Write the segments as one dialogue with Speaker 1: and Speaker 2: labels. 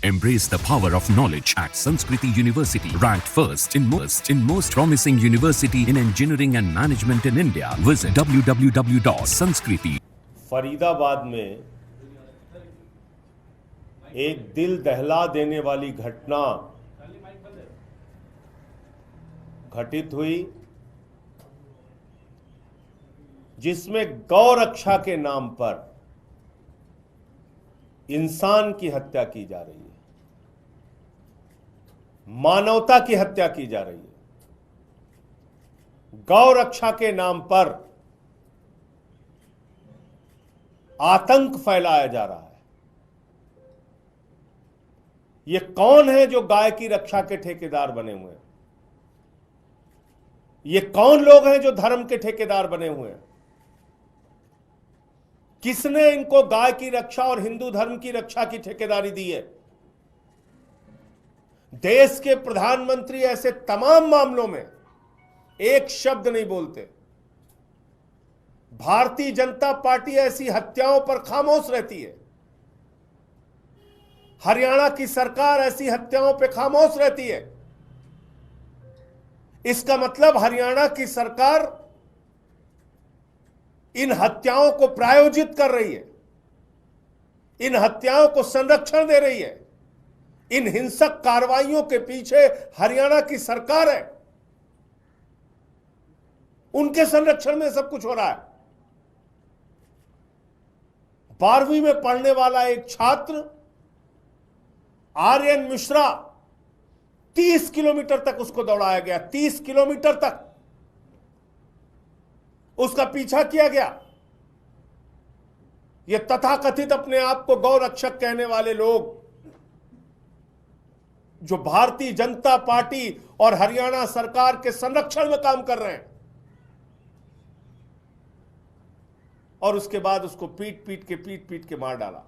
Speaker 1: Embrace the power of knowledge at Sanskriti University, ranked first in most promising university in engineering and management in India. Visit www.sanskriti.
Speaker 2: Faridabad में एक दिल दहला देने वाली घटना घटित हुई, जिसमें गौ रक्षा के नाम पर इंसान की हत्या की जा रही है, मानवता की हत्या की जा रही है। गौ रक्षा के नाम पर आतंक फैलाया जा रहा है। ये कौन है जो गाय की रक्षा के ठेकेदार बने हुए हैं? ये कौन लोग हैं जो धर्म के ठेकेदार बने हुए हैं? किसने इनको गाय की रक्षा और हिंदू धर्म की रक्षा की ठेकेदारी दी है? देश के प्रधानमंत्री ऐसे तमाम मामलों में एक शब्द नहीं बोलते। भारतीय जनता पार्टी ऐसी हत्याओं पर खामोश रहती है। हरियाणा की सरकार ऐसी हत्याओं पर खामोश रहती है। इसका मतलब हरियाणा की सरकार इन हत्याओं को प्रायोजित कर रही है, इन हत्याओं को संरक्षण दे रही है। इन हिंसक कार्रवाइयों के पीछे हरियाणा की सरकार है, उनके संरक्षण में सब कुछ हो रहा है। 12वीं में पढ़ने वाला एक छात्र आर्यन मिश्रा, 30 किलोमीटर तक उसको दौड़ाया गया, 30 किलोमीटर तक उसका पीछा किया गया। ये तथाकथित अपने आप को गौ रक्षक कहने वाले लोग, जो भारतीय जनता पार्टी और हरियाणा सरकार के संरक्षण में काम कर रहे हैं, और उसके बाद उसको पीट पीट के मार डाला।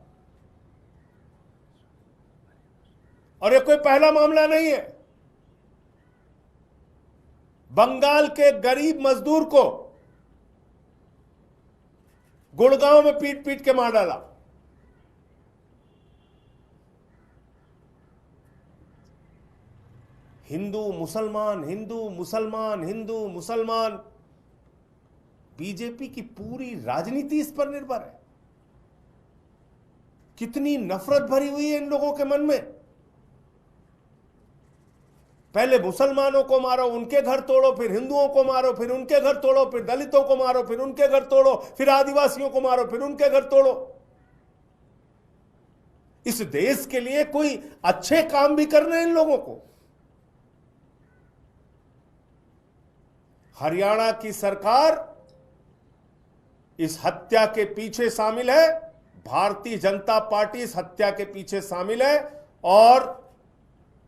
Speaker 2: और ये कोई पहला मामला नहीं है। बंगाल के गरीब मजदूर को गुड़गांव में पीट पीट के मार डाला। हिंदू मुसलमान, हिंदू मुसलमान, हिंदू मुसलमान, बीजेपी की पूरी राजनीति इस पर निर्भर है। कितनी नफरत भरी हुई है इन लोगों के मन में। पहले मुसलमानों को मारो, उनके घर तोड़ो, फिर हिंदुओं को मारो, फिर उनके घर तोड़ो, फिर दलितों को मारो, फिर उनके घर तोड़ो, फिर आदिवासियों को मारो, फिर उनके घर तोड़ो। इस देश के लिए कोई अच्छे काम भी करने हैं इन लोगों को। हरियाणा की सरकार इस हत्या के पीछे शामिल है, भारतीय जनता पार्टी इस हत्या के पीछे शामिल है। और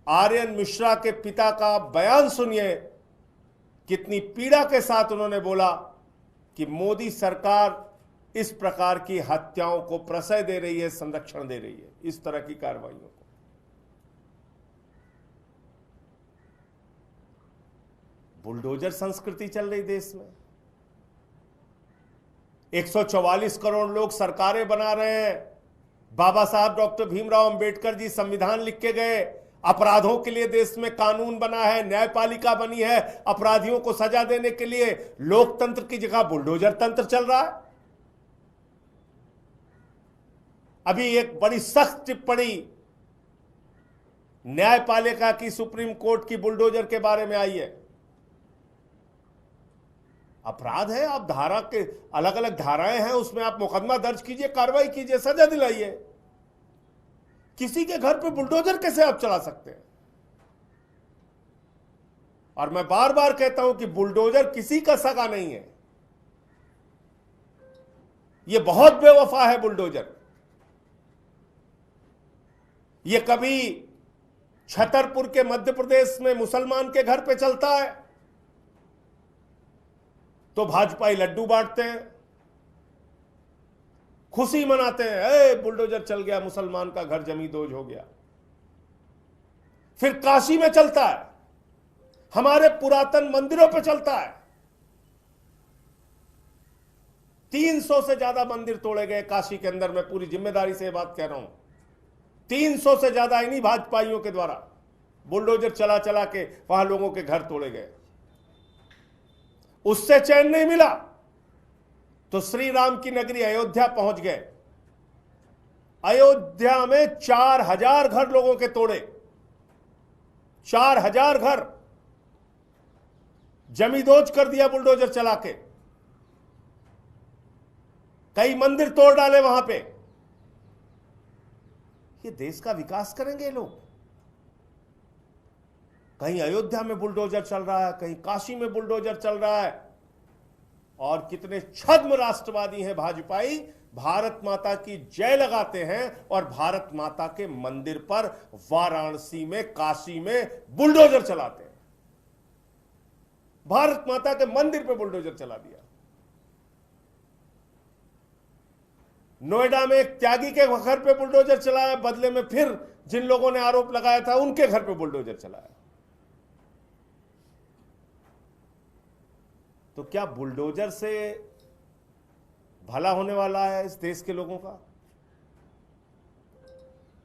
Speaker 2: आर्यन मिश्रा के पिता का बयान सुनिए, कितनी पीड़ा के साथ उन्होंने बोला कि मोदी सरकार इस प्रकार की हत्याओं को प्रश्रय दे रही है, संरक्षण दे रही है, इस तरह की कार्रवाइयों को। बुलडोजर संस्कृति चल रही देश में। 144 करोड़ लोग सरकारें बना रहे हैं। बाबा साहब डॉक्टर भीमराव अंबेडकर जी संविधान लिख के गए। अपराधों के लिए देश में कानून बना है, न्यायपालिका बनी है। अपराधियों को सजा देने के लिए लोकतंत्र की जगह बुलडोजर तंत्र चल रहा है। अभी एक बड़ी सख्त टिप्पणी न्यायपालिका की सुप्रीम कोर्ट की बुलडोजर के बारे में आई है। अपराध है, आप धारा के अलग अलग धाराएं हैं, उसमें आप मुकदमा दर्ज कीजिए, कार्रवाई कीजिए, सजा दिलाइए। किसी के घर पे बुलडोजर कैसे आप चला सकते हैं? और मैं बार बार कहता हूं कि बुलडोजर किसी का सगा नहीं है। यह बहुत बेवफा है बुलडोजर। यह कभी छतरपुर के मध्य प्रदेश में मुसलमान के घर पे चलता है तो भाजपाई लड्डू बांटते हैं, खुशी मनाते हैं, ए बुलडोजर चल गया, मुसलमान का घर जमींदोज हो गया। फिर काशी में चलता है, हमारे पुरातन मंदिरों पे चलता है। 300 से ज्यादा मंदिर तोड़े गए काशी के अंदर, मैं पूरी जिम्मेदारी से बात कह रहा हूं। 300 से ज्यादा इन्हीं भाजपाइयों के द्वारा बुलडोजर चला चला के वहां लोगों के घर तोड़े गए। उससे चैन नहीं मिला तो श्री राम की नगरी अयोध्या पहुंच गए। अयोध्या में 4000 घर लोगों के तोड़े, 4000 घर जमींदोज कर दिया बुलडोजर चला के। कई मंदिर तोड़ डाले वहां पे। ये देश का विकास करेंगे ये लोग? कहीं अयोध्या में बुलडोजर चल रहा है, कहीं काशी में बुलडोजर चल रहा है। और कितने छद्म राष्ट्रवादी हैं भाजपाई, भारत माता की जय लगाते हैं और भारत माता के मंदिर पर वाराणसी में, काशी में बुलडोजर चलाते हैं। भारत माता के मंदिर पे बुलडोजर चला दिया। नोएडा में एक त्यागी के घर पे बुलडोजर चलाया, बदले में फिर जिन लोगों ने आरोप लगाया था उनके घर पे बुलडोजर चलाया। तो क्या बुलडोजर से भला होने वाला है इस देश के लोगों का?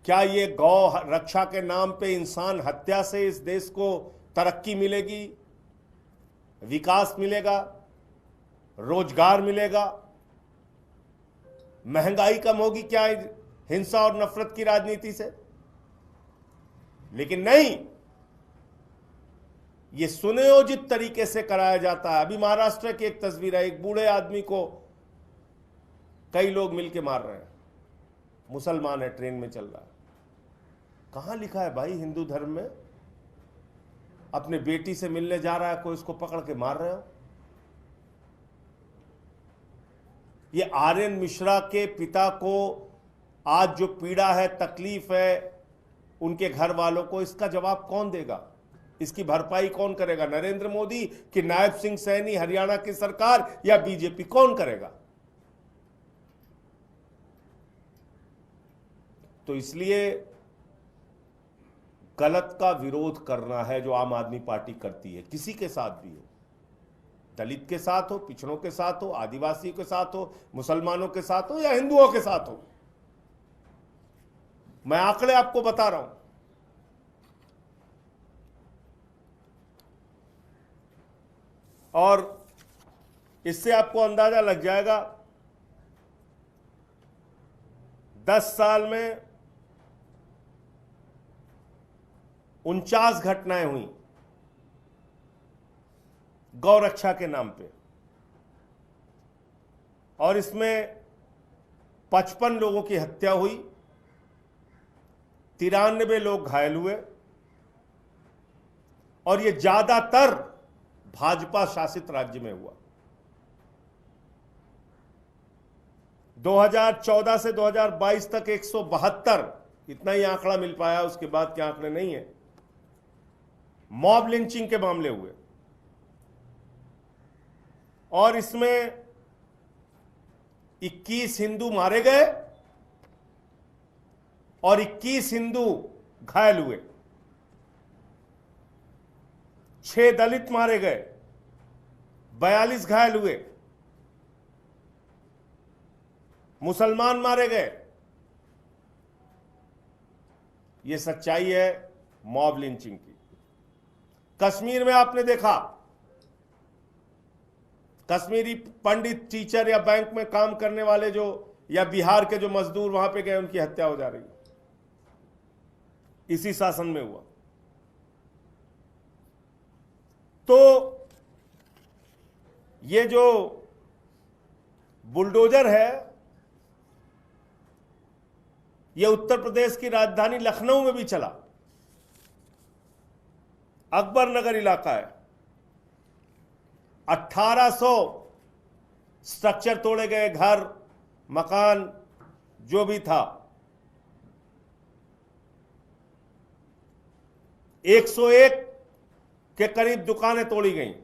Speaker 2: क्या ये गौ रक्षा के नाम पे इंसान हत्या से इस देश को तरक्की मिलेगी, विकास मिलेगा, रोजगार मिलेगा, महंगाई कम होगी क्या हिंसा और नफरत की राजनीति से? लेकिन नहीं, ये सुनियोजित तरीके से कराया जाता है। अभी महाराष्ट्र की एक तस्वीर है, एक बूढ़े आदमी को कई लोग मिलके मार रहे हैं, मुसलमान है, ट्रेन में चल रहा है। कहां लिखा है भाई हिंदू धर्म में अपने बेटी से मिलने जा रहा है कोई, उसको पकड़ के मार रहे हो? ये आर्यन मिश्रा के पिता को आज जो पीड़ा है, तकलीफ है उनके घर वालों को, इसका जवाब कौन देगा? इसकी भरपाई कौन करेगा? नरेंद्र मोदी कि नायब सिंह सैनी, हरियाणा की सरकार या बीजेपी? कौन करेगा? तो इसलिए गलत का विरोध करना है जो आम आदमी पार्टी करती है, किसी के साथ भी हो, दलित के साथ हो, पिछड़ों के साथ हो, आदिवासियों के साथ हो, मुसलमानों के साथ हो या हिंदुओं के साथ हो। मैं आंकड़े आपको बता रहा हूं। और इससे आपको अंदाजा लग जाएगा 10 साल में 49 घटनाएं हुई गौ रक्षा के नाम पे, और इसमें 55 लोगों की हत्या हुई, 93 लोग घायल हुए, और ये ज्यादातर भाजपा शासित राज्य में हुआ। 2014 से 2022 तक 172, इतना ही आंकड़ा मिल पाया, उसके बाद के आंकड़े नहीं है, मॉब लिंचिंग के मामले हुए। और इसमें 21 हिंदू मारे गए और 21 हिंदू घायल हुए, 6 दलित मारे गए, 42 घायल हुए, मुसलमान मारे गए। यह सच्चाई है मॉब लिंचिंग की। कश्मीर में आपने देखा, कश्मीरी पंडित, टीचर या बैंक में काम करने वाले जो, या बिहार के जो मजदूर वहां पे गए, उनकी हत्या हो जा रही है, इसी शासन में हुआ। तो ये जो बुलडोजर है, ये उत्तर प्रदेश की राजधानी लखनऊ में भी चला। अकबर नगर इलाका है, 1800 स्ट्रक्चर तोड़े गए, घर, मकान जो भी था। 101 के करीब दुकानें तोड़ी गईं,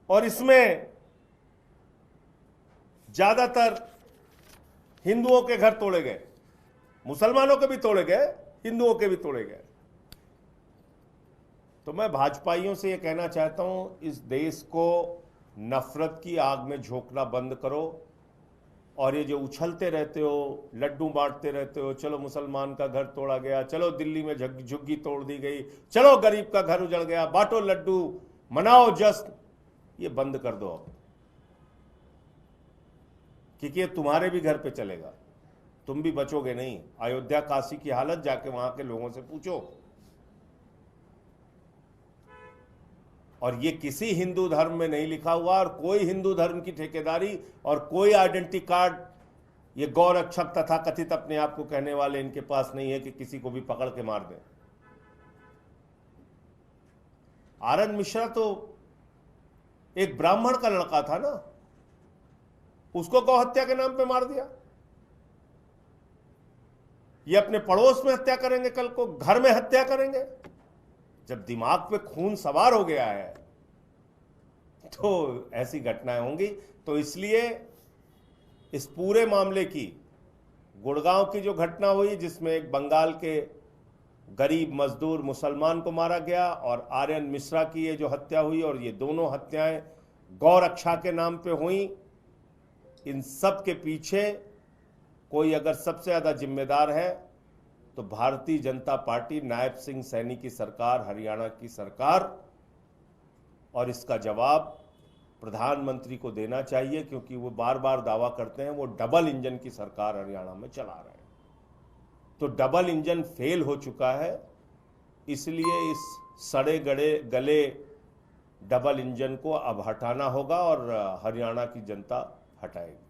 Speaker 2: और इसमें ज्यादातर हिंदुओं के घर तोड़े गए, मुसलमानों के भी तोड़े गए, हिंदुओं के भी तोड़े गए। तो मैं भाजपाइयों से यह कहना चाहता हूं, इस देश को नफरत की आग में झोंकना बंद करो और ये जो उछलते रहते हो, लड्डू बांटते रहते हो, चलो मुसलमान का घर तोड़ा गया, चलो दिल्ली में झुग्गी तोड़ दी गई, चलो गरीब का घर उजड़ गया, बांटो लड्डू, मनाओ जश्न, ये बंद कर दो अब, क्योंकि ये तुम्हारे भी घर पे चलेगा, तुम भी बचोगे नहीं। अयोध्या काशी की हालत जाके वहां के लोगों से पूछो। और ये किसी हिंदू धर्म में नहीं लिखा हुआ, और कोई हिंदू धर्म की ठेकेदारी और कोई आइडेंटिटी कार्ड ये गौरक्षक तथा कथित अपने आप को कहने वाले इनके पास नहीं है कि किसी को भी पकड़ के मार दें। आर.एन. मिश्रा तो एक ब्राह्मण का लड़का था ना, उसको गौ हत्या के नाम पे मार दिया। ये अपने पड़ोस में हत्या करेंगे, कल को घर में हत्या करेंगे। जब दिमाग पे खून सवार हो गया है तो ऐसी घटनाएं होंगी। तो इसलिए इस पूरे मामले की, गुड़गांव की जो घटना हुई जिसमें एक बंगाल के गरीब मजदूर मुसलमान को मारा गया, और आर्यन मिश्रा की ये जो हत्या हुई, और ये दोनों हत्याएं गौरक्षा के नाम पे हुई, इन सब के पीछे कोई अगर सबसे ज्यादा जिम्मेदार है तो भारतीय जनता पार्टी, नायब सिंह सैनी की सरकार, हरियाणा की सरकार, और इसका जवाब प्रधानमंत्री को देना चाहिए, क्योंकि वो बार बार दावा करते हैं वो डबल इंजन की सरकार हरियाणा में चला रहे हैं। तो डबल इंजन फेल हो चुका है, इसलिए इस सड़े गले डबल इंजन को अब हटाना होगा, और हरियाणा की जनता हटाएगी।